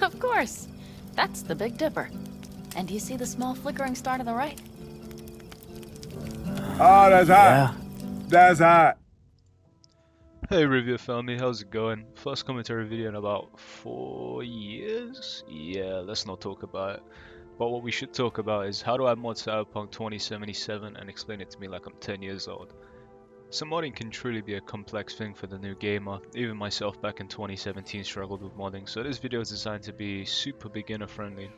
Of course. That's the Big Dipper. And do you see the small flickering star to the right? Oh, that's hot. Yeah. That's hot. Hey review family, how's it going? First commentary video in about 4 years? Yeah, let's not talk about it. But what we should talk about is how do I mod Cyberpunk 2077 and explain it to me like I'm 10 years old. So modding can truly be a complex thing for the new gamer. Even myself back in 2017 struggled with modding, so this video is designed to be super beginner friendly.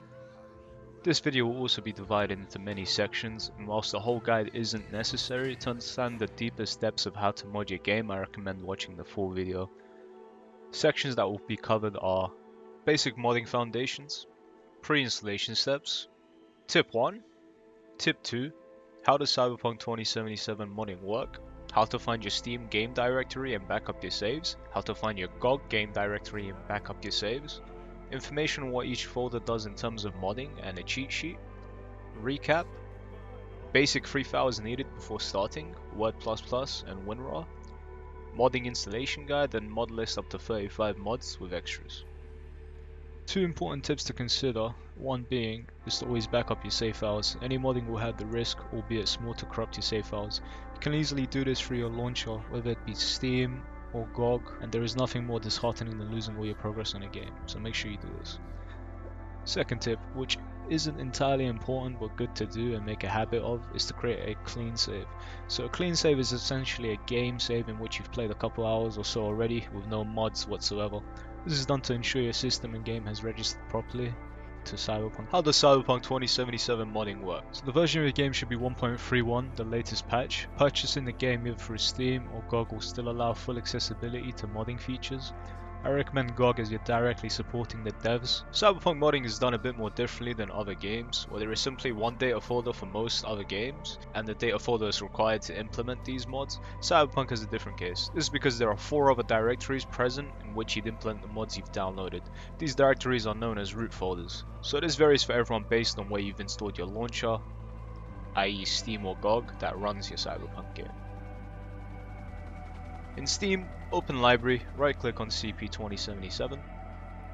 This video will also be divided into many sections, and whilst the whole guide isn't necessary, to understand the deepest depths of how to mod your game, I recommend watching the full video. Sections that will be covered are basic modding foundations, pre-installation steps, tip 1, tip 2, how does Cyberpunk 2077 modding work, how to find your Steam game directory and back up your saves, how to find your GOG game directory and back up your saves, information on what each folder does in terms of modding and a cheat sheet, recap, basic free files needed before starting, Word++ and WinRAR, modding installation guide and mod list up to 35 mods with extras. Two important tips to consider, one being is to always back up your save files. Any modding will have the risk, albeit small, to corrupt your save files. You can easily do this through your launcher, whether it be Steam or GOG, and there is nothing more disheartening than losing all your progress on a game, so make sure you do this. Second tip, which isn't entirely important but good to do and make a habit of, is to create a clean save. So a clean save is essentially a game save in which you've played a couple hours or so already with no mods whatsoever. This is done to ensure your system and game has registered properly to Cyberpunk. How does Cyberpunk 2077 modding work? So the version of your game should be 1.31, the latest patch. Purchasing the game either through Steam or GOG will still allow full accessibility to modding features. I recommend GOG as you're directly supporting the devs. Cyberpunk modding is done a bit more differently than other games, where there is simply one data folder for most other games, and the data folder is required to implement these mods. Cyberpunk is a different case. This is because there are 4 other directories present in which you'd implement the mods you've downloaded. These directories are known as root folders. So this varies for everyone based on where you've installed your launcher, i.e. Steam or GOG, that runs your Cyberpunk game. In Steam, open library, right click on CP2077,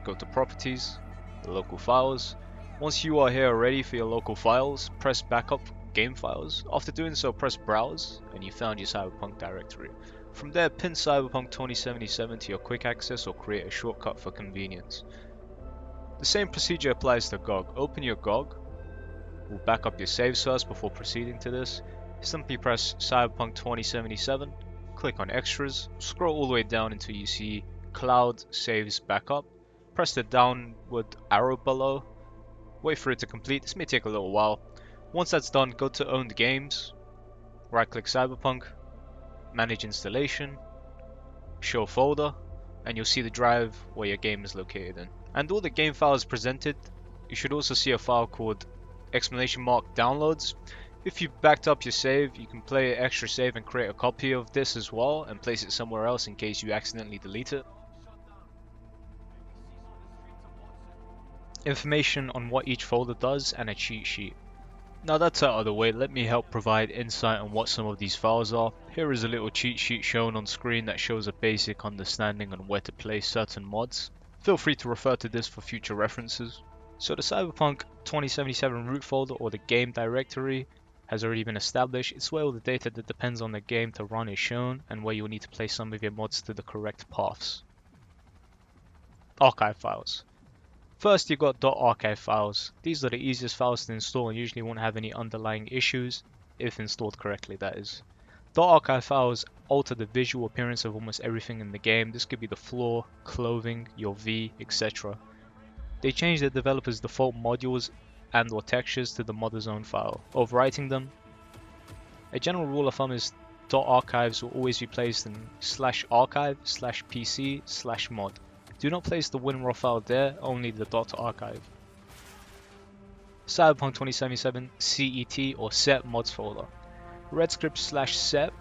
go to properties, local files. Once you are here ready for your local files, press backup game files. After doing so, press browse and you found your Cyberpunk directory. From there, pin Cyberpunk 2077 to your quick access or create a shortcut for convenience. The same procedure applies to GOG. Open your GOG, we'll back up your saves first before proceeding to this. Simply press Cyberpunk 2077. Click on extras, scroll all the way down until you see cloud saves backup. Press the downward arrow below, wait for it to complete. This may take a little while. Once that's done, go to owned games, right click Cyberpunk, manage installation, show folder, and you'll see the drive where your game is located in. And all the game files presented, you should also see a file called !downloads. If you've backed up your save, you can play an extra save and create a copy of this as well and place it somewhere else in case you accidentally delete it. Information on what each folder does and a cheat sheet. Now that's out of the way, let me help provide insight on what some of these files are. Here is a little cheat sheet shown on screen that shows a basic understanding on where to place certain mods. Feel free to refer to this for future references. So the Cyberpunk 2077 root folder or the game directory has already been established. It's where all the data that depends on the game to run is shown and where you'll need to place some of your mods to the correct paths. Archive files. First you've got .archive files. These are the easiest files to install and usually won't have any underlying issues, if installed correctly that is. .archive files alter the visual appearance of almost everything in the game. This could be the floor, clothing, your V, etc. They change the developer's default modules and or textures to the modder's own file, overwriting them. A general rule of thumb is .archives will always be placed in /archive/pc/mod. Do not place the WinRAR file there, only the .archive. Cyberpunk 2077 CET or set mods folder. Redscript/set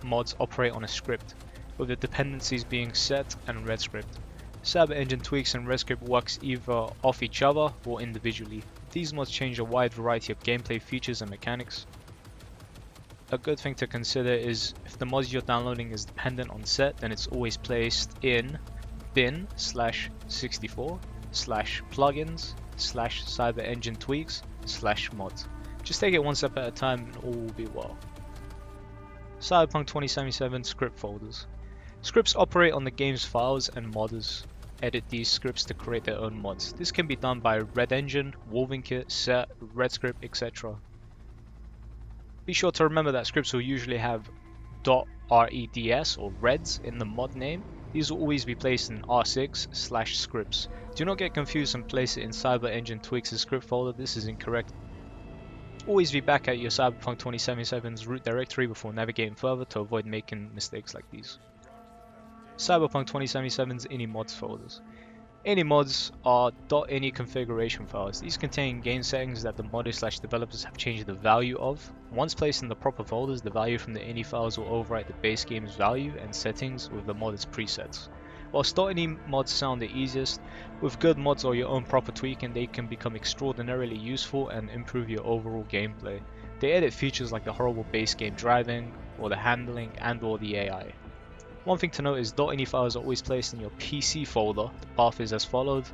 mods operate on a script, with the dependencies being set and Redscript. Cyber engine tweaks and Redscript works either off each other or individually. These mods change a wide variety of gameplay features and mechanics. A good thing to consider is if the mods you're downloading is dependent on set, then it's always placed in bin/64 scripts/plugins/cyber-engine-tweaks/mods. Just take it one step at a time and all will be well. Cyberpunk 2077 script folders. Scripts operate on the game's files and modders edit these scripts to create their own mods. This can be done by Red Engine, WolvenKit, Set, Redscript, etc. Be sure to remember that scripts will usually have .reds or reds in the mod name. These will always be placed in R6/scripts. Do not get confused and place it in Cyber Engine Tweaks' script folder. This is incorrect. Always be back at your Cyberpunk 2077's root directory before navigating further to avoid making mistakes like these. Cyberpunk 2077's ini mods folders. Ini mods are .ini configuration files. These contain game settings that the modders/developers have changed the value of. Once placed in the proper folders, the value from the ini files will overwrite the base game's value and settings with the modder's presets. Whilst .ini mods sound the easiest, with good mods or your own proper tweaking, they can become extraordinarily useful and improve your overall gameplay. They edit features like the horrible base game driving, or the handling, and or the AI. One thing to note is .ini files are always placed in your PC folder. The path is as followed: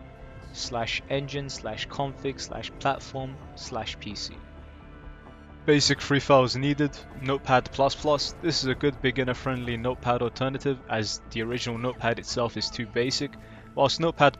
/engine/config/platform/PC. Basic free files needed. Notepad++. This is a good beginner friendly Notepad alternative as the original Notepad itself is too basic. Whilst Notepad++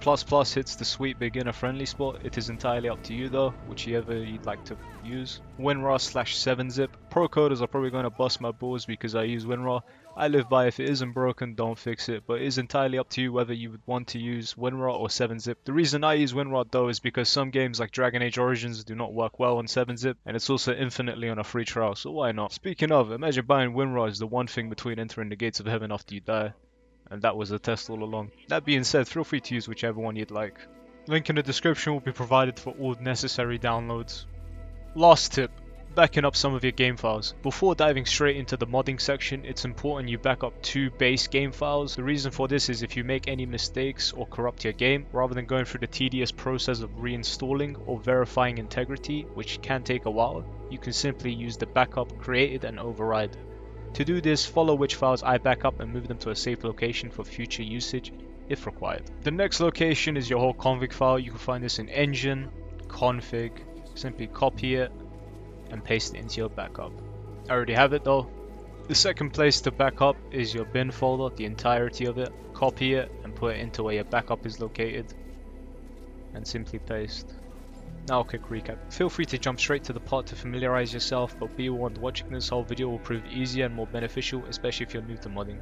hits the sweet beginner friendly spot, it is entirely up to you though, whichever you'd like to use. WinRAR/7zip. Pro coders are probably going to bust my balls because I use WinRAR. I live by if it isn't broken, don't fix it, but it is entirely up to you whether you would want to use WinRAR or 7zip. The reason I use WinRAR though is because some games like Dragon Age Origins do not work well on 7zip, and it's also infinitely on a free trial, so why not? Speaking of, imagine buying WinRAR is the one thing between entering the gates of heaven after you die. And that was the test all along. That being said, feel free to use whichever one you'd like. Link in the description will be provided for all necessary downloads. Last tip, backing up some of your game files. Before diving straight into the modding section, it's important you back up 2 base game files. The reason for this is if you make any mistakes or corrupt your game, rather than going through the tedious process of reinstalling or verifying integrity, which can take a while, you can simply use the backup created and override. To do this, follow which files I back up and move them to a safe location for future usage if required. The next location is your whole config file. You can find this in engine, config, simply copy it and paste it into your backup. I already have it though. The second place to back up is your bin folder, the entirety of it. Copy it and put it into where your backup is located and simply paste. Now a quick recap. Feel free to jump straight to the part to familiarize yourself, but be warned, watching this whole video will prove easier and more beneficial, especially if you're new to modding.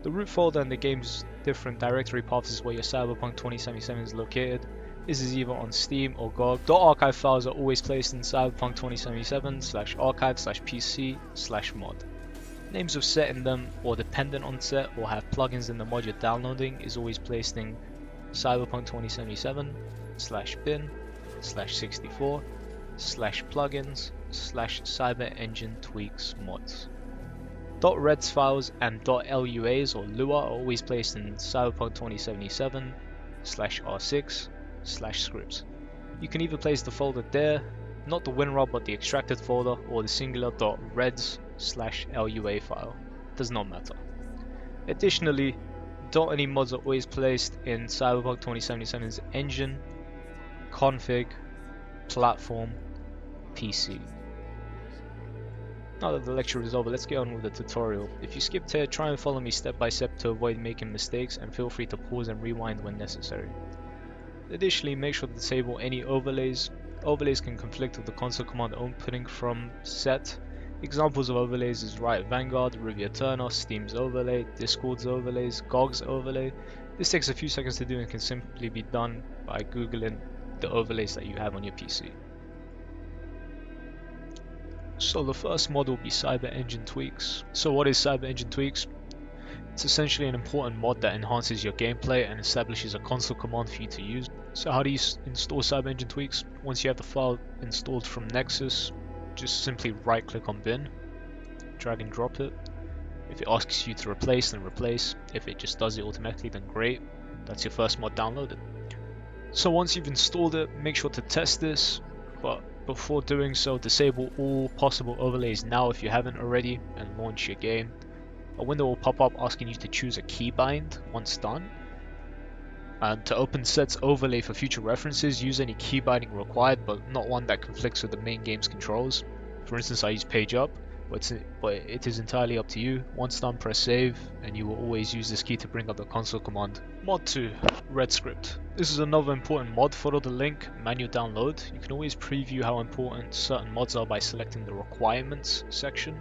The root folder and the game's different directory paths is where your Cyberpunk 2077 is located. This is either on Steam or GOG. .archive files are always placed in Cyberpunk 2077/archive/pc/mod. Names of set in them or dependent on set or have plugins in the mod you're downloading is always placed in Cyberpunk 2077/bin/64/plugins/cyber-engine-tweaks-mods. .reds files and .luas or Lua are always placed in Cyberpunk 2077/R6/scripts. You can either place the folder there, not the WinRAR but the extracted folder, or the singular .reds/lua file. Does not matter. Additionally, .ini mods are always placed in Cyberpunk 2077's engine, config, platform, PC. Now that the lecture is over, let's get on with the tutorial. If you skipped here, try and follow me step by step to avoid making mistakes, and feel free to pause and rewind when necessary. Additionally, make sure to disable any overlays. Overlays can conflict with the console command opening from set. Examples of overlays is Riot Vanguard, Riviera Turner, Steam's overlay, Discord's overlays, GOG's overlay. This takes a few seconds to do and can simply be done by googling the overlays that you have on your PC. So the first mod will be Cyber Engine Tweaks. So what is Cyber Engine Tweaks? It's essentially an important mod that enhances your gameplay and establishes a console command for you to use. So how do you install Cyber Engine Tweaks? Once you have the file installed from Nexus, just simply right click on bin, drag and drop it. If it asks you to replace, then replace. If it just does it automatically, then great. That's your first mod downloaded. So once you've installed it, make sure to test this, but before doing so, disable all possible overlays now if you haven't already and launch your game. A window will pop up asking you to choose a keybind once done. And to open sets overlay for future references, use any key binding required, but not one that conflicts with the main game's controls. For instance, I use page up, but it is entirely up to you. Once done, press save, and you will always use this key to bring up the console command. Mod 2, Redscript. This is another important mod. Follow the link, manual download. You can always preview how important certain mods are by selecting the requirements section.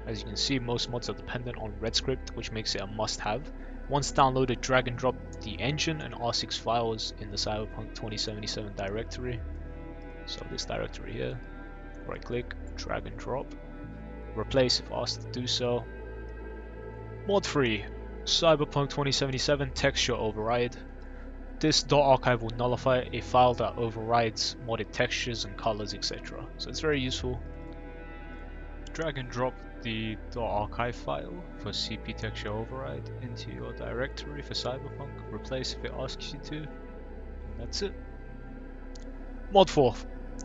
As you can see, most mods are dependent on Redscript, which makes it a must-have. Once downloaded, drag and drop the engine and R6 files in the Cyberpunk 2077 directory. So this directory here, right click, drag and drop, replace if asked to do so. Mod 3, Cyberpunk 2077 texture override. This .archive will nullify a file that overrides modded textures and colors, etc. So it's very useful. Drag and drop the .archive file for CP texture override into your directory for Cyberpunk. Replace if it asks you to. And that's it. Mod 4,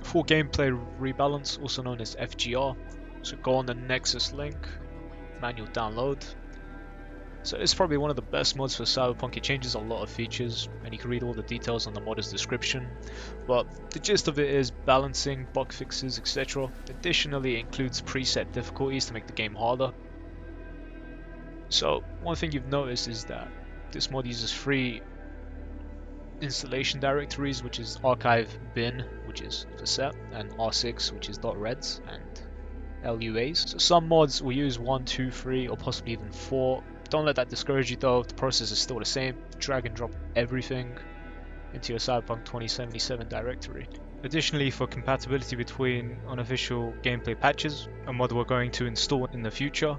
full gameplay rebalance, also known as FGR. So go on the Nexus link, manual download. So it's probably one of the best mods for Cyberpunk. It changes a lot of features, and you can read all the details on the modder's description. But the gist of it is balancing, bug fixes, etc. Additionally, it includes preset difficulties to make the game harder. So one thing you've noticed is that this mod uses three installation directories, which is archive bin, which is for set, and R6, which is .reds and LUAs. So some mods will use 1, 2, 3, or possibly even 4. Don't let that discourage you though, the process is still the same. Drag and drop everything into your Cyberpunk 2077 directory. Additionally, for compatibility between unofficial gameplay patches, a mod we're going to install in the future.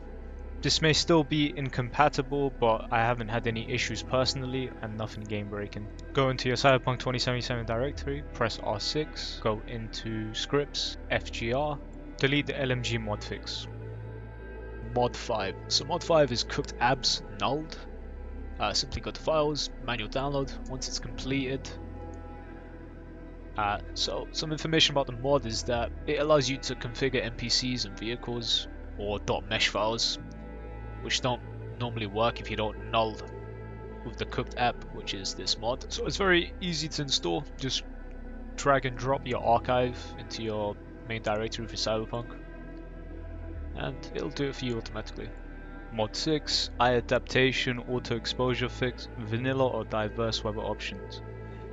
This may still be incompatible, but I haven't had any issues personally and nothing game breaking. Go into your Cyberpunk 2077 directory, press R6, go into scripts, FGR, delete the LMG mod fix. Mod 5. So Mod 5 is cooked abs nulled. Simply go to files, manual download once it's completed. So some information about the mod is that it allows you to configure NPCs and vehicles or .mesh files, which don't normally work if you don't null with the cooked app, which is this mod. So it's very easy to install. Just drag and drop your archive into your main directory for Cyberpunk, and it'll do it for you automatically. Mod 6, eye adaptation, auto exposure fix, vanilla or diverse weather options.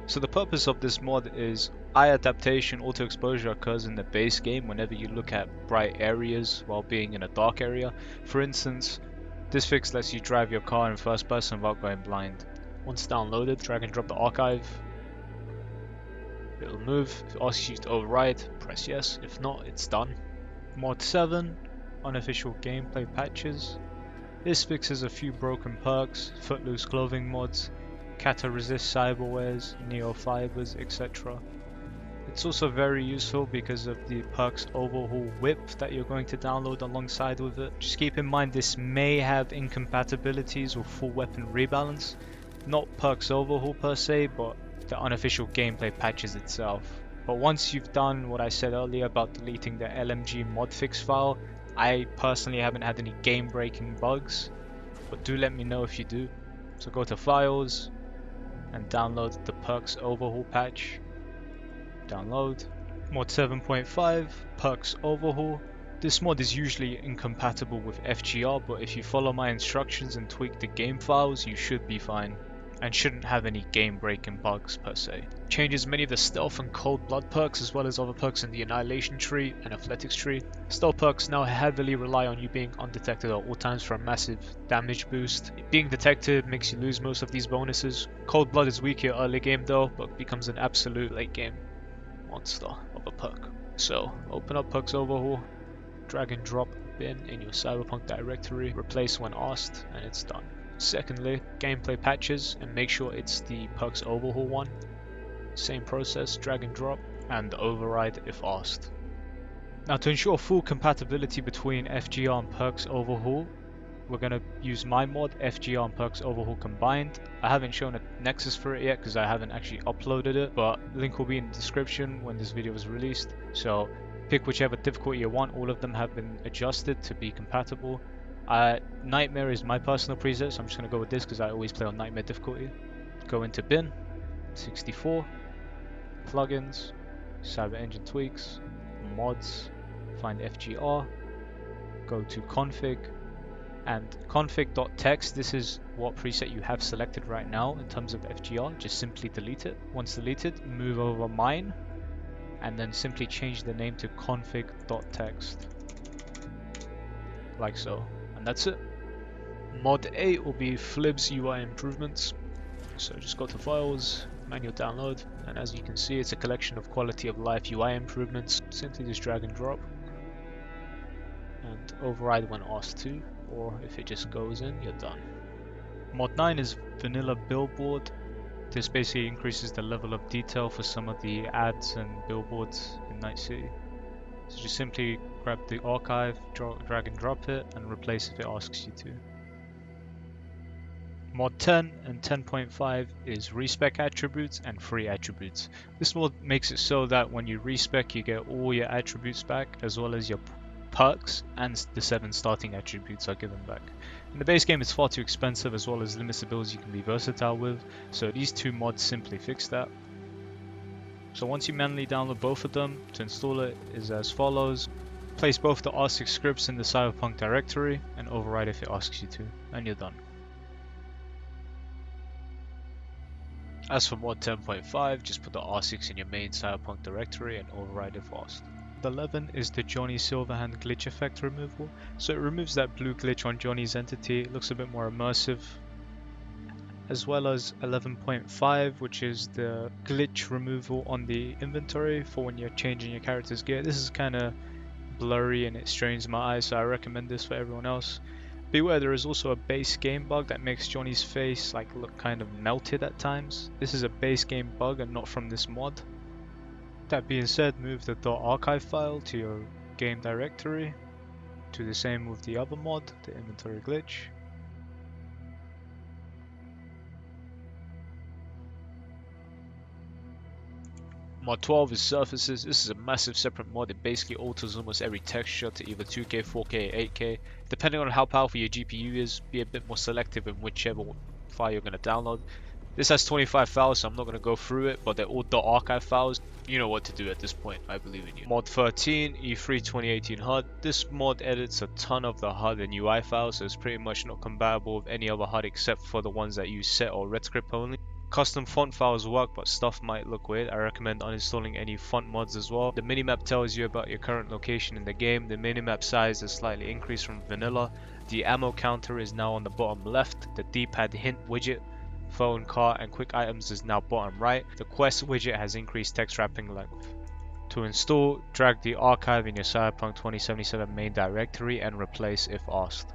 So the purpose of this mod is eye adaptation auto exposure occurs in the base game whenever you look at bright areas while being in a dark area. For instance, this fix lets you drive your car in first person without going blind. Once downloaded, drag and drop the archive. It'll move. If it asks you to override, press yes. If not, it's done. Mod 7, unofficial gameplay patches. This fixes a few broken perks, footloose clothing mods, kata resist cyberwares, neo fibers, etc. It's also very useful because of the Perks Overhaul WIP that you're going to download alongside with it. Just keep in mind this may have incompatibilities with full weapon rebalance. Not Perks Overhaul per se, but the unofficial gameplay patches itself. But once you've done what I said earlier about deleting the LMG mod fix file, I personally haven't had any game breaking bugs, but do let me know if you do. So go to files and download the Perks Overhaul patch. Download. Mod 7.5, Perks Overhaul. This mod is usually incompatible with FGR, but if you follow my instructions and tweak the game files, you should be fine, and shouldn't have any game breaking bugs per se. Changes many of the stealth and cold blood perks as well as other perks in the annihilation tree and athletics tree. Stealth perks now heavily rely on you being undetected at all times for a massive damage boost. Being detected makes you lose most of these bonuses. Cold blood is weaker early game though, but becomes an absolute late game monster of a perk. So open up Perks Overhaul, drag and drop bin in your Cyberpunk directory, replace when asked, and it's done. Secondly, gameplay patches, and make sure it's the Perks Overhaul one. Same process, drag and drop, and override if asked. Now to ensure full compatibility between FGR and Perks Overhaul, we're going to use my mod, FGR and Perks Overhaul combined. I haven't shown a nexus for it yet because I haven't actually uploaded it, but link will be in the description when this video is released. So pick whichever difficulty you want, all of them have been adjusted to be compatible. Nightmare is my personal preset, so I'm just going to go with this because I always play on Nightmare difficulty. Go into bin, 64, plugins, Cyber Engine tweaks, mods, find FGR, go to config, and config.text, this is what preset you have selected right now in terms of FGR, just simply delete it. Once deleted, move over mine, and then simply change the name to config.text, like so, and that's it. Mod 8 will be Flib's UI improvements, so just go to files, manual download, and as you can see it's a collection of quality of life UI improvements. Simply just drag and drop, and override when asked to, or if it just goes in, you're done. Mod 9 is vanilla Billboard. This basically increases the level of detail for some of the ads and billboards in Night City. So just simply grab the archive, drag and drop it, and replace if it asks you to. Mod 10 and 10.5 is respec attributes and free attributes. This mod makes it so that when you respec you get all your attributes back, as well as your perks, and the 7 starting attributes are given back. In the base game it's far too expensive, as well as limits the builds you can be versatile with, so these two mods simply fix that. So once you manually download both of them, to install it is as follows. Place both the R6 scripts in the Cyberpunk directory and override if it asks you to, and you're done. As for mod 10.5, just put the R6 in your main Cyberpunk directory and override if asked. 11 is the Johnny Silverhand glitch effect removal. So it removes that blue glitch on Johnny's entity, it looks a bit more immersive. As well as 11.5, which is the glitch removal on the inventory for when you're changing your character's gear. This is kind of blurry and it strains my eyes, so I recommend this for everyone else. Beware, there is also a base game bug that makes Johnny's face look kind of melted at times. This is a base game bug and not from this mod. That being said, move the .archive file to your game directory. Do the same with the other mod, the inventory glitch. Mod 12 is surfaces. This is a massive separate mod. It basically alters almost every texture to either 2K, 4K, 8K. Depending on how powerful your GPU is, be a bit more selective in whichever file you're going to download. This has 25 files, so I'm not going to go through it, but they're all .archive files. You know what to do at this point, I believe in you. Mod 13, E3 2018 HUD. This mod edits a ton of the HUD and UI files, so it's pretty much not compatible with any other HUD except for the ones that use set or Redscript only. Custom font files work, but stuff might look weird. I recommend uninstalling any font mods as well. The minimap tells you about your current location in the game. The minimap size is slightly increased from vanilla. The ammo counter is now on the bottom left. The D-pad hint widget, phone, car, and quick items is now bottom right. The quest widget has increased text wrapping length. To install, drag the archive in your Cyberpunk 2077 main directory and replace if asked.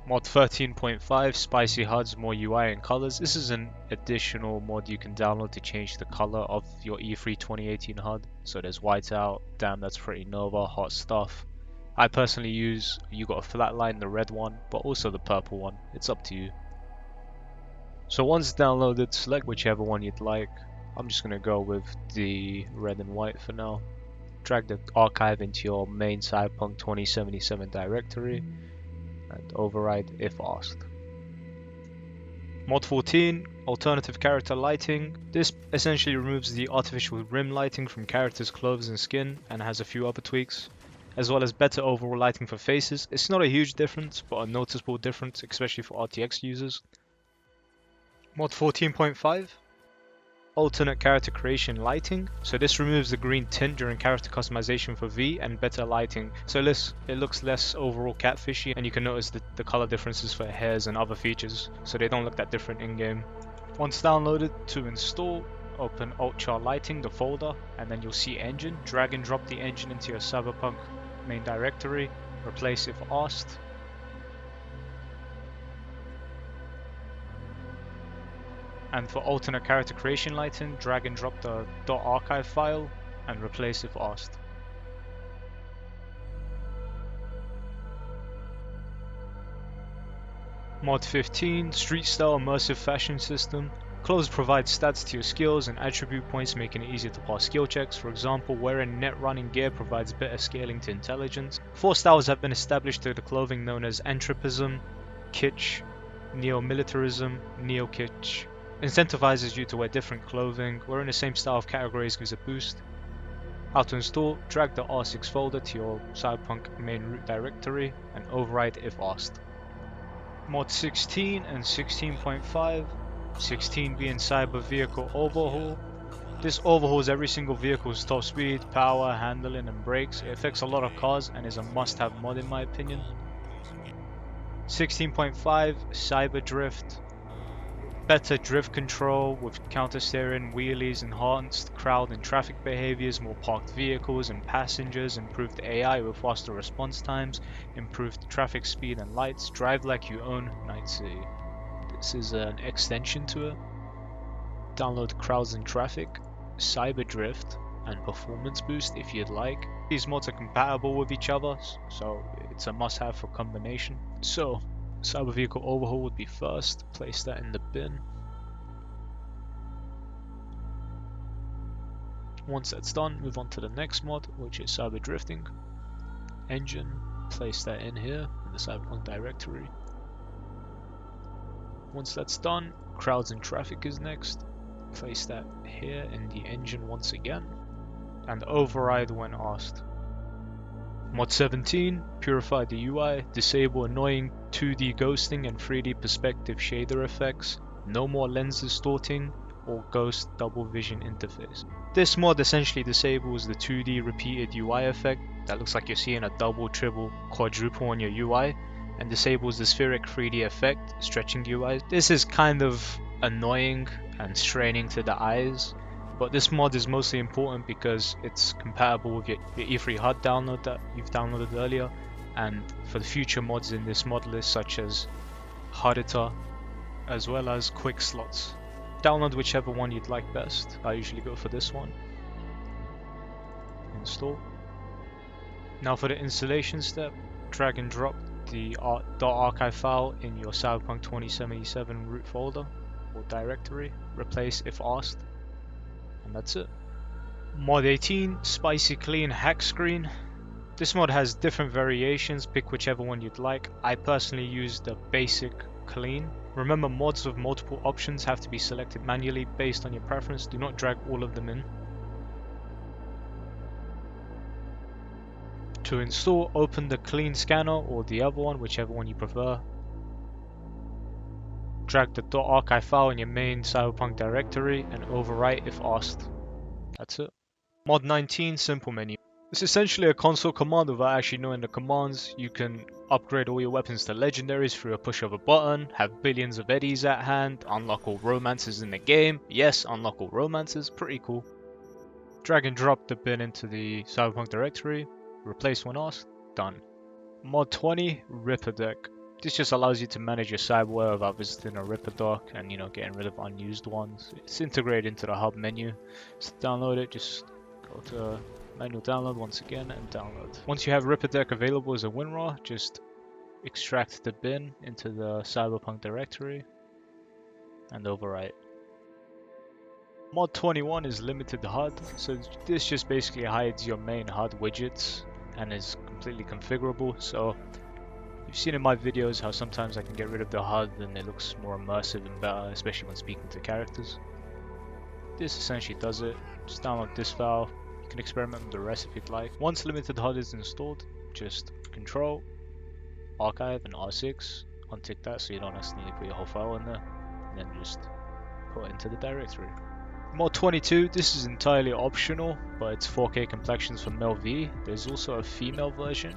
Mod 13.5, Spicy HUDs, more UI and colors. This is an additional mod you can download to change the color of your E3 2018 HUD. So there's whiteout, damn that's pretty Nova, hot stuff. I personally use, you got a flat line, the red one, but also the purple one. It's up to you. So once downloaded, select whichever one you'd like. I'm just going to go with the red and white for now. Drag the archive into your main Cyberpunk 2077 directory and override if asked. Mod 14, alternative character lighting. This essentially removes the artificial rim lighting from characters' clothes and skin and has a few other tweaks, as well as better overall lighting for faces. It's not a huge difference, but a noticeable difference, especially for RTX users. Mod 14.5, alternate character creation lighting. So this removes the green tint during character customization for V and better lighting. So it looks less overall catfishy, and you can notice the color differences for hairs and other features, so they don't look that different in game. Once downloaded, to install, open Alt-Char Lighting, the folder, and then you'll see engine. Drag and drop the engine into your Cyberpunk main directory, replace if asked. And for alternate character creation lighting, drag and drop the .archive file and replace if asked. Mod 15, Street Style Immersive Fashion System. Clothes provide stats to your skills and attribute points, making it easier to pass skill checks. For example, wearing net running gear provides better scaling to intelligence. 4 styles have been established to the clothing known as Entropism, Kitsch, Neo-Militarism, Neo-Kitsch, Incentivizes you to wear different clothing, wearing the same style of categories gives a boost. How to install: drag the R6 folder to your Cyberpunk main root directory and override if asked. Mod 16 and 16.5, 16 being Cyber Vehicle Overhaul. This overhauls every single vehicle's top speed, power, handling and brakes. It affects a lot of cars and is a must-have mod in my opinion. 16.5, Cyber Drift. Better drift control with counter steering, wheelies, enhanced crowd and traffic behaviors, more parked vehicles and passengers, improved AI with faster response times, improved traffic speed and lights, drive like you own Night City. This is an extension to it. Download crowds and traffic, cyber drift, and performance boost if you'd like. These mods are compatible with each other, so it's a must-have for combination. So Cyber Vehicle Overhaul would be first, place that in the bin. Once that's done, move on to the next mod, which is Cyber Drifting. Engine, place that in here, in the Cyberpunk directory. Once that's done, Crowds and Traffic is next. Place that here in the engine once again, and override when asked. Mod 17, Purify the UI, disable annoying 2D ghosting and 3D perspective shader effects, no more lens distorting or ghost double vision interface. This mod essentially disables the 2D repeated UI effect that looks like you're seeing a double, triple, quadruple on your UI, and disables the spheric 3D effect, stretching UI. This is kind of annoying and straining to the eyes. But this mod is mostly important because it's compatible with your E3 HUD download that you've downloaded earlier, and for the future mods in this mod list such as HUDitor, as well as quick slots. Download whichever one you'd like best. I usually go for this one. Install. Now for the installation step, drag and drop the .archive file in your Cyberpunk 2077 root folder or directory. Replace if asked. And that's it. Mod 18, Spicy Clean Hack Screen. This mod has different variations, pick whichever one you'd like. I personally use the basic clean. Remember, mods with multiple options have to be selected manually based on your preference. Do not drag all of them in. To install, open the clean scanner or the other one, whichever one you prefer. Drag the .archive file in your main Cyberpunk directory and overwrite if asked. That's it. Mod 19, Simple Menu. It's essentially a console command without actually knowing the commands. You can upgrade all your weapons to legendaries through a push of a button, have billions of eddies at hand, unlock all romances in the game. Yes, unlock all romances, pretty cool. Drag and drop the bin into the Cyberpunk directory, replace when asked, done. Mod 20, Ripper Deck. This just allows you to manage your cyberware without visiting a Ripper dock and, getting rid of unused ones. It's integrated into the hub menu. So to download it, just go to manual download once again and download. Once you have Ripper Deck available as a WinRAR, just extract the bin into the Cyberpunk directory and overwrite. Mod 21 is Limited HUD. So this just basically hides your main HUD widgets and is completely configurable. So you've seen in my videos how sometimes I can get rid of the HUD and it looks more immersive and better, especially when speaking to characters. This essentially does it. Just download this file. You can experiment with the rest if you'd like. Once Limited HUD is installed, just Control, Archive and R6. Untick that so you don't accidentally put your whole file in there. And then just put it into the directory. Mod 22, this is entirely optional, but it's 4K Complexions for male V. There's also a female version.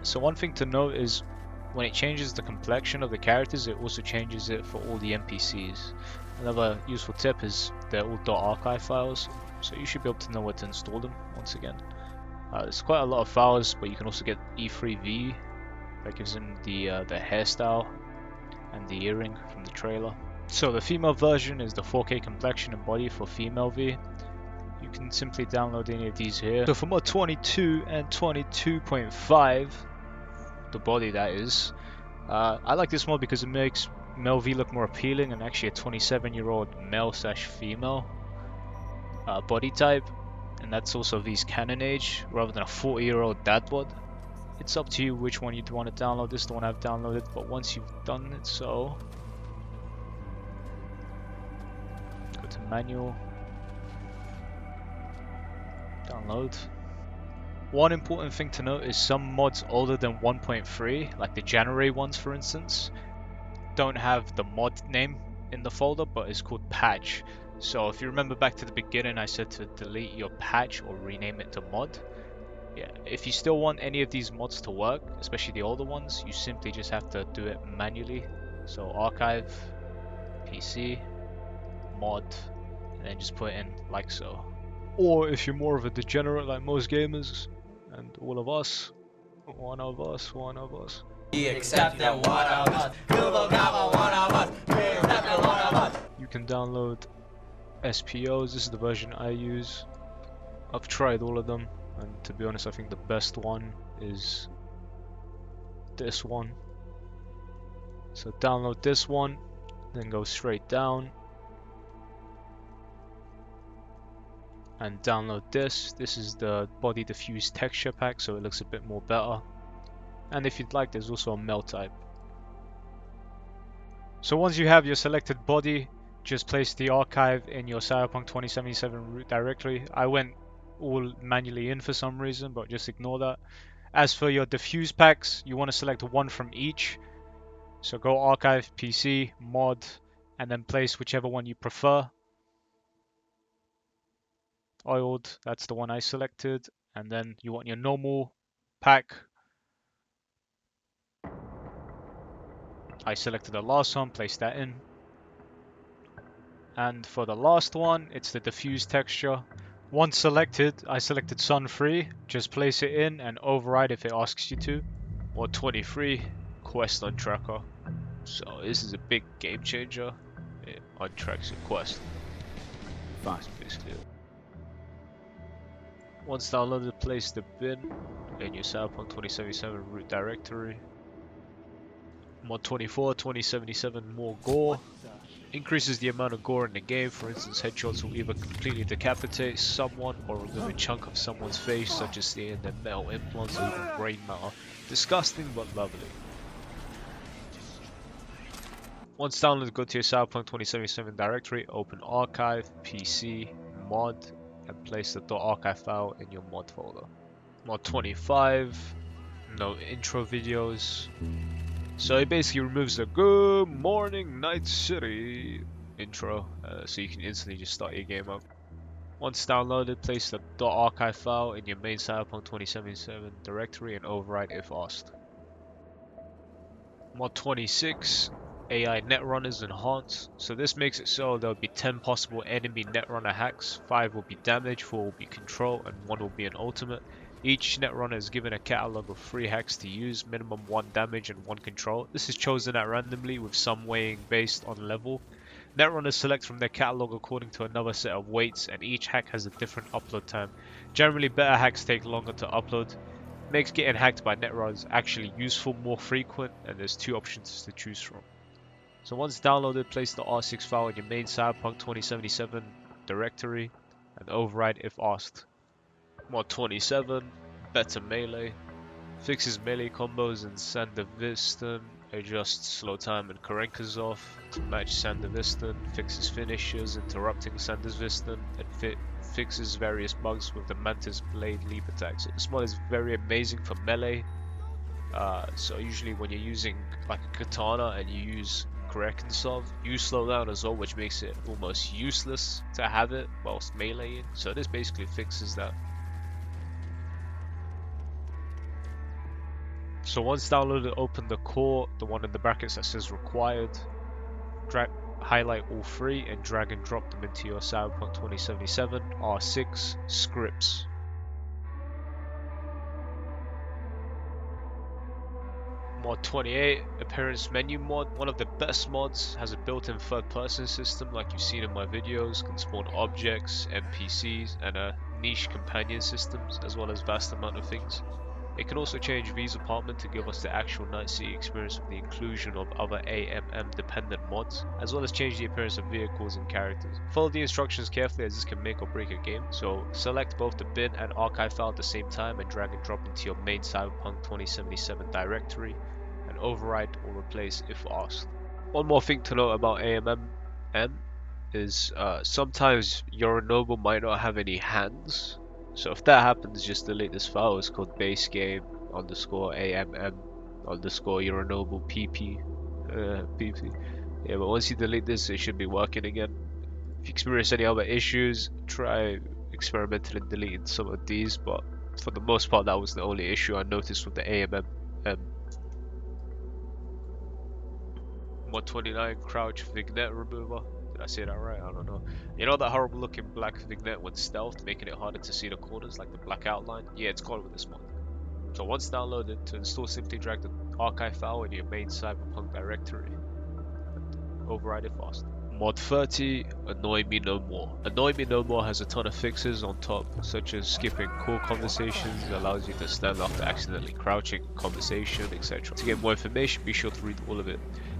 So one thing to note is when it changes the complexion of the characters, it also changes it for all the NPCs. Another useful tip is they're all .archive files, so you should be able to know where to install them once again. There's quite a lot of files, but you can also get E3V that gives them the hairstyle and the earring from the trailer. So the female version is the 4K complexion and body for female V. You can simply download any of these here. So for mod 22 and 22.5, the body that is, I like this mod because it makes male V look more appealing and actually a 27-year-old male/female body type, and that's also V's canon age rather than a 40-year-old dad bod. It's up to you which one you'd want to download. This is the one I've downloaded, but once you've done it so, to manual. Download. One important thing to note is some mods older than 1.3, like the January ones for instance, don't have the mod name in the folder, but it's called patch. So if you remember back to the beginning, I said to delete your patch or rename it to mod. Yeah, if you still want any of these mods to work, especially the older ones, you simply just have to do it manually. So archive, PC, mod, and then just put it in like so. Or if you're more of a degenerate like most gamers, and all of us, one of us. Except that one of us, Google got one of us, except that one of us. You can download SPOs. This is the version I use. I've tried all of them, and to be honest, I think the best one is this one. So download this one, then go straight down and download this. This is the body diffuse texture pack, so it looks a bit more better. And if you'd like, there's also a melt type. So once you have your selected body, just place the archive in your Cyberpunk 2077 root directory. I went all manually in for some reason, but just ignore that. As for your diffuse packs, you want to select one from each. So go archive, PC, mod, and then place whichever one you prefer. Oiled, that's the one I selected. And then you want your normal pack. I selected the last one, place that in. And for the last one, it's the diffuse texture. Once selected, I selected Sun Free. Just place it in and override if it asks you to. Or 23, Quest Untracker. So this is a big game changer. It untracks your quest. That's basically it. Once downloaded, place the bin in your Cyberpunk 2077 root directory. Mod 24, 2077 More Gore. Increases the amount of gore in the game. For instance, headshots will either completely decapitate someone or remove a chunk of someone's face, such as seeing their metal implants or even brain matter. Disgusting but lovely. Once downloaded, go to your Cyberpunk 2077 directory, open archive, PC, mod, and place the .archive file in your mod folder. Mod 25, no intro videos. So it basically removes the Good Morning Night City intro, so you can instantly just start your game up. Once downloaded, place the .archive file in your main Cyberpunk 2077 directory and override if asked. Mod 26, AI Netrunners Enhanced. So this makes it so there will be 10 possible enemy Netrunner hacks, 5 will be damage, 4 will be control, and 1 will be an ultimate. Each Netrunner is given a catalog of 3 hacks to use, minimum 1 damage and 1 control. This is chosen at randomly with some weighing based on level. Netrunners select from their catalog according to another set of weights, and each hack has a different upload time. Generally, better hacks take longer to upload. Makes getting hacked by Netrunners actually useful, more frequent, and there's 2 options to choose from. So once downloaded, place the R6 file in your main Cyberpunk 2077 directory and override if asked. Mod 27, better melee. Fixes melee combos in Sandevistan, adjusts slow time and Karenka's off to match Sandevistan, fixes finishers interrupting Sandevistan, and fixes various bugs with the Mantis Blade leap attack. So this mod is very amazing for melee. So usually when you're using like a katana and you use Karenka's, you slow down as well, which makes it almost useless to have it whilst meleeing. So this basically fixes that. So once downloaded, open the core, the one in the brackets that says required, highlight all 3 and drag and drop them into your Cyberpunk 2077 R6 scripts. Mod 28, appearance menu mod, one of the best mods, has a built-in third-person system like you've seen in my videos, can spawn objects, NPCs, and a niche companion systems, as well as vast amount of things. It can also change V's apartment to give us the actual Night City experience with the inclusion of other AMM dependent mods, as well as change the appearance of vehicles and characters. Follow the instructions carefully as this can make or break a game, so select both the bin and archive file at the same time and drag and drop into your main Cyberpunk 2077 directory and override or replace if asked. One more thing to note about AMM is sometimes Yorinobu might not have any hands. So if that happens, just delete this file. It's called base game underscore AMM underscore Yorinobu PP. PP. Yeah, but once you delete this, it should be working again. If you experience any other issues, try experimenting and deleting some of these, but for the most part, that was the only issue I noticed with the AMM. Mod 29 crouch vignette remover. Did I say that right? I don't know. You know that horrible looking black vignette when stealthed, making it harder to see the corners, like the black outline? Yeah, it's gone with this mod. So once downloaded, to install, simply drag the archive file in your main Cyberpunk directory and override it fast. Mod 30, Annoy Me No More. Annoy Me No More has a ton of fixes on top, such as skipping core conversations, allows you to stand after accidentally crouching conversation, etc. To get more information, be sure to read all of it.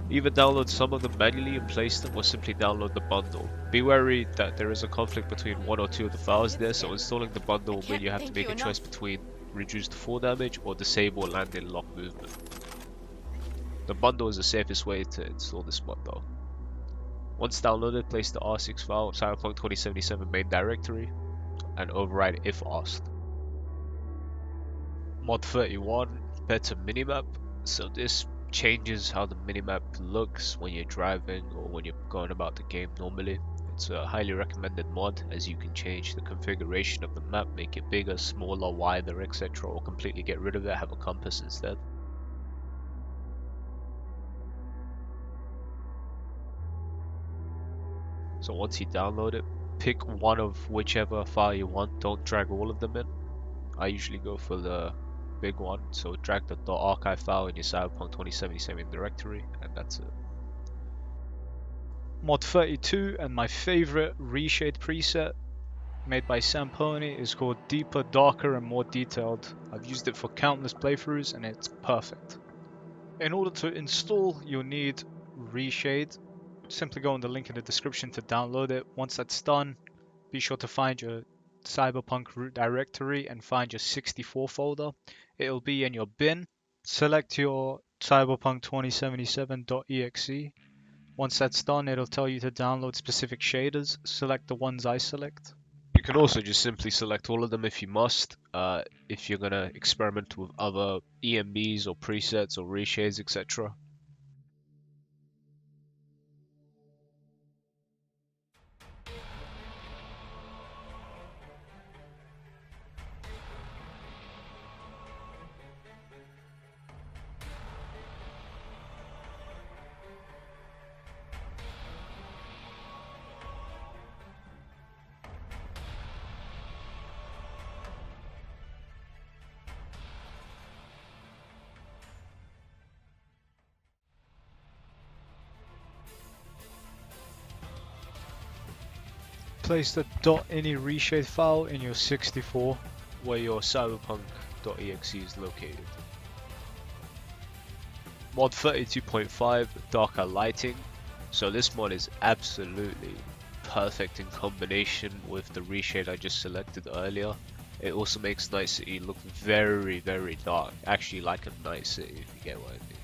Either download some of them manually and place them, or simply download the bundle. Be wary that there is a conflict between one or two of the files there, so installing the bundle will mean you have to make a choice between reduced fall damage or disable landing lock movement. The bundle is the safest way to install this mod though. Once downloaded, place the R6 file in Cyberpunk 2077 main directory and override if asked. Mod 31, better minimap. So this changes how the minimap looks when you're driving or when you're going about the game normally. It's a highly recommended mod, as you can change the configuration of the map, make it bigger, smaller, wider, etc., or completely get rid of it, have a compass instead. So once you download it, pick one of whichever file you want, don't drag all of them in. I usually go for the big one, so drag the .archive file in your Cyberpunk 2077 directory, and that's it. Mod 32, and my favorite Reshade preset made by Samponi, is called Deeper, Darker and More Detailed. I've used it for countless playthroughs and it's perfect. In order to install, you'll need Reshade. Simply go on the link in the description to download it. Once that's done, be sure to find your Cyberpunk root directory and find your 64 folder. It'll be in your bin. Select your Cyberpunk 2077.exe. Once that's done, it'll tell you to download specific shaders. Select the ones I select. You can also just simply select all of them if you must, if you're gonna experiment with other EMBs or presets or reshades, etc. Place the .ini reshade file in your 64 where your cyberpunk.exe is located. Mod 32.5, darker lighting. So this mod is absolutely perfect in combination with the reshade I just selected earlier. It also makes Night City look very, very dark, actually like a Night City, if you get what I mean.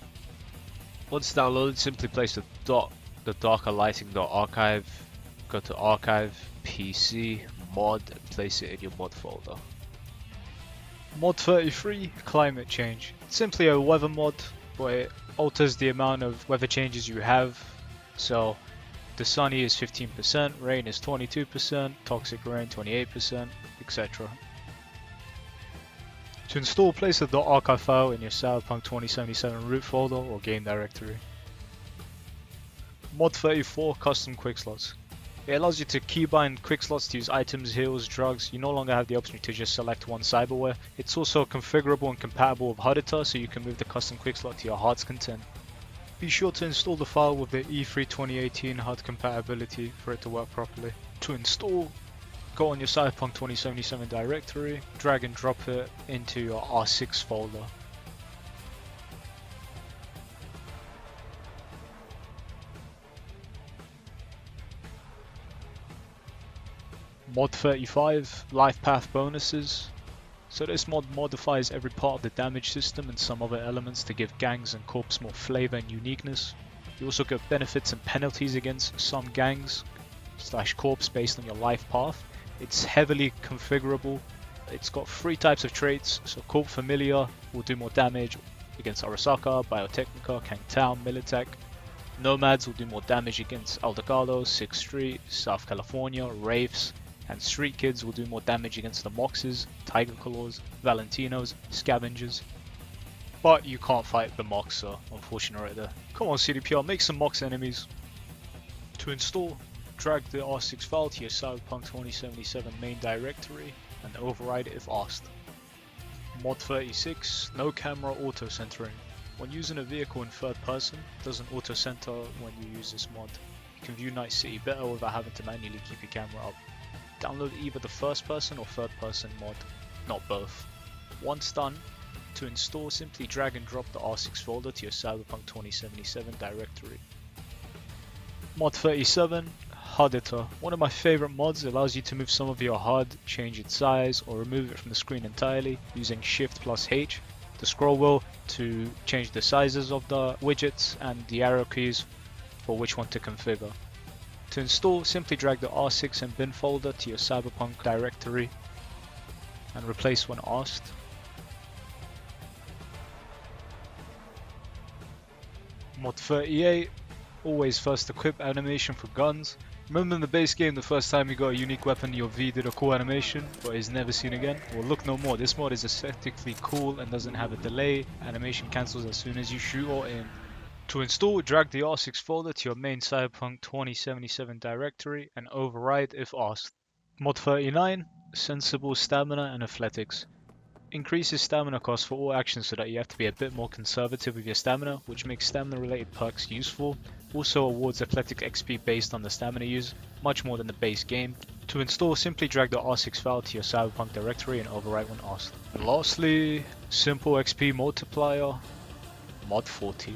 Once downloaded, simply place the darker lighting.archive, go to archive, PC, mod, and place it in your mod folder. Mod 33, climate change. It's simply a weather mod, but it alters the amount of weather changes you have. So the sunny is 15%, rain is 22%, toxic rain 28%, etc. To install, place the .archive file in your Cyberpunk 2077 root folder or game directory. Mod 34, custom quick slots. It allows you to keybind quick slots to use items, heals, drugs. You no longer have the option to just select one cyberware. It's also configurable and compatible with HUD editor, so you can move the custom quick slot to your heart's content. Be sure to install the file with the E3 2018 HUD compatibility for it to work properly. To install, go on your Cyberpunk 2077 directory, drag and drop it into your R6 folder. Mod 35, life path bonuses. So this mod modifies every part of the damage system and some other elements to give gangs and corps more flavor and uniqueness. You also get benefits and penalties against some gangs. corpse based on your life path. It's heavily configurable. It's got 3 types of traits, so Corp Familiar will do more damage against Arasaka, Biotechnica, Kangtown, Militech. Nomads will do more damage against Aldecado, 6th Street, South California, Wraiths, and Street Kids will do more damage against the Moxes, Tiger Claws, Valentinos, Scavengers. But you can't fight the Mox, so unfortunately right there. Come on CDPR, make some Mox enemies. To install, drag the R6 file to your Cyberpunk 2077 main directory and override it if asked. Mod 36, no camera auto centering. When using a vehicle in third person, it doesn't auto center when you use this mod. You can view Night City better without having to manually keep your camera up. Download either the first person or third person mod, not both. Once done, to install simply drag and drop the R6 folder to your Cyberpunk 2077 directory. Mod 37, HUD Editor. One of my favorite mods. Allows you to move some of your HUD, change its size, or remove it from the screen entirely using Shift plus H, the scroll wheel to change the sizes of the widgets, and the arrow keys for which one to configure. To install, simply drag the R6 and bin folder to your Cyberpunk directory and replace when asked. Mod 38, always first equip animation for guns. Remember in the base game the first time you got a unique weapon your V did a cool animation but is never seen again? Well, look no more, this mod is aesthetically cool and doesn't have a delay. Animation cancels as soon as you shoot or aim. To install, drag the R6 folder to your main Cyberpunk 2077 directory and override if asked. Mod 39, sensible stamina and athletics. Increases stamina cost for all actions so that you have to be a bit more conservative with your stamina, which makes stamina related perks useful. Also awards athletic XP based on the stamina use, much more than the base game. To install, simply drag the R6 file to your Cyberpunk directory and overwrite when asked. And lastly, simple XP Multiplier, Mod 40.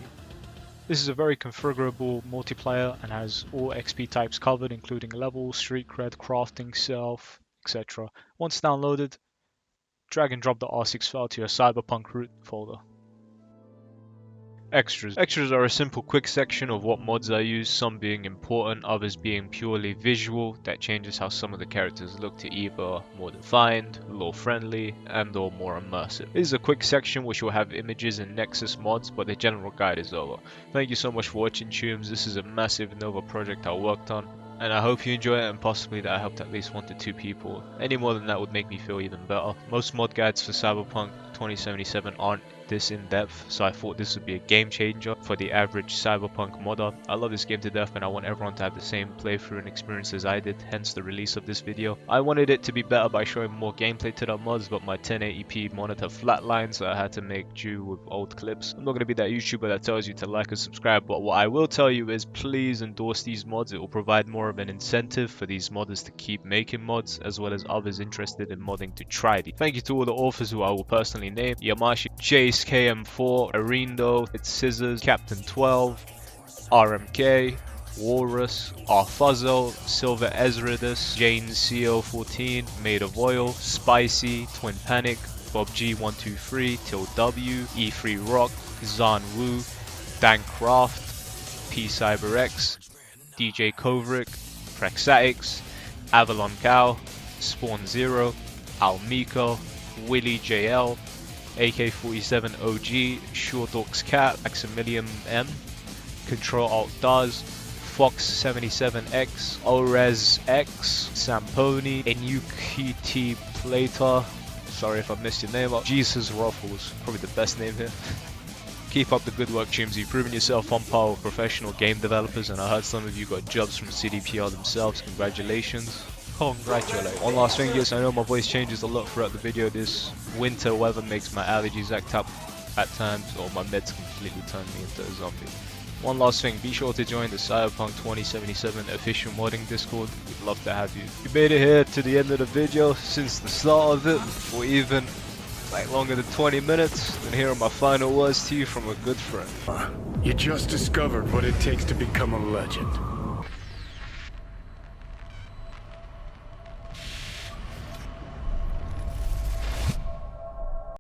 This is a very configurable multiplier and has all XP types covered, including level, street cred, crafting, self, etc. Once downloaded, drag and drop the R6 file to your Cyberpunk root folder. Extras. Extras are a simple quick section of what mods I use, some being important, others being purely visual, that changes how some of the characters look to either more defined, lore friendly, and or more immersive. This is a quick section which will have images and Nexus mods, but the general guide is over. Thank you so much for watching, Tunes. This is a massive Nova project I worked on, and I hope you enjoy it and possibly that I helped at least 1 to 2 people. Any more than that would make me feel even better. Most mod guides for Cyberpunk 2077 aren't this in depth, so I thought this would be a game changer for the average Cyberpunk modder. I love this game to death and I want everyone to have the same playthrough and experience as I did, hence the release of this video. I wanted it to be better by showing more gameplay to the mods, but my 1080p monitor flatlined, so I had to make do with old clips. I'm not going to be that YouTuber that tells you to like and subscribe, but what I will tell you is please endorse these mods. It will provide more of an incentive for these modders to keep making mods, as well as others interested in modding to try these. Thank you to all the authors who I will personally name: Yamashi, Jace, KM4, Arindo, It's Scissors, Captain 12, RMK, Walrus, Arfuzzle, Silver Ezridus, Jane CO14, Made of Oil, Spicy, Twin Panic, Bob G123, Till W, E3 Rock, Zan Wu, Dan Craft, P CyberX, DJ Kovric, Praxatics, Avalon Cow, Spawn Zero, Almiko, Willie JL, AK-47 OG, Short Orcs Cat, Maximilian M, Control Alt Does, Fox 77X, Orez X, Samponi, NUKT Plater, sorry if I missed your name up, Jesus Ruffles, probably the best name here. Keep up the good work, Chimsy. You've proven yourself on par with professional game developers, and I heard some of you got jobs from CDPR themselves. Congratulations. Congratulations. One last thing, yes, I know my voice changes a lot throughout the video. This winter weather makes my allergies act up at times, or my meds completely turn me into a zombie. One last thing, be sure to join the Cyberpunk 2077 official modding Discord. We'd love to have you. If you made it here to the end of the video since the start of it, or even like longer than 20 minutes, then here are my final words to you from a good friend. You just discovered what it takes to become a legend.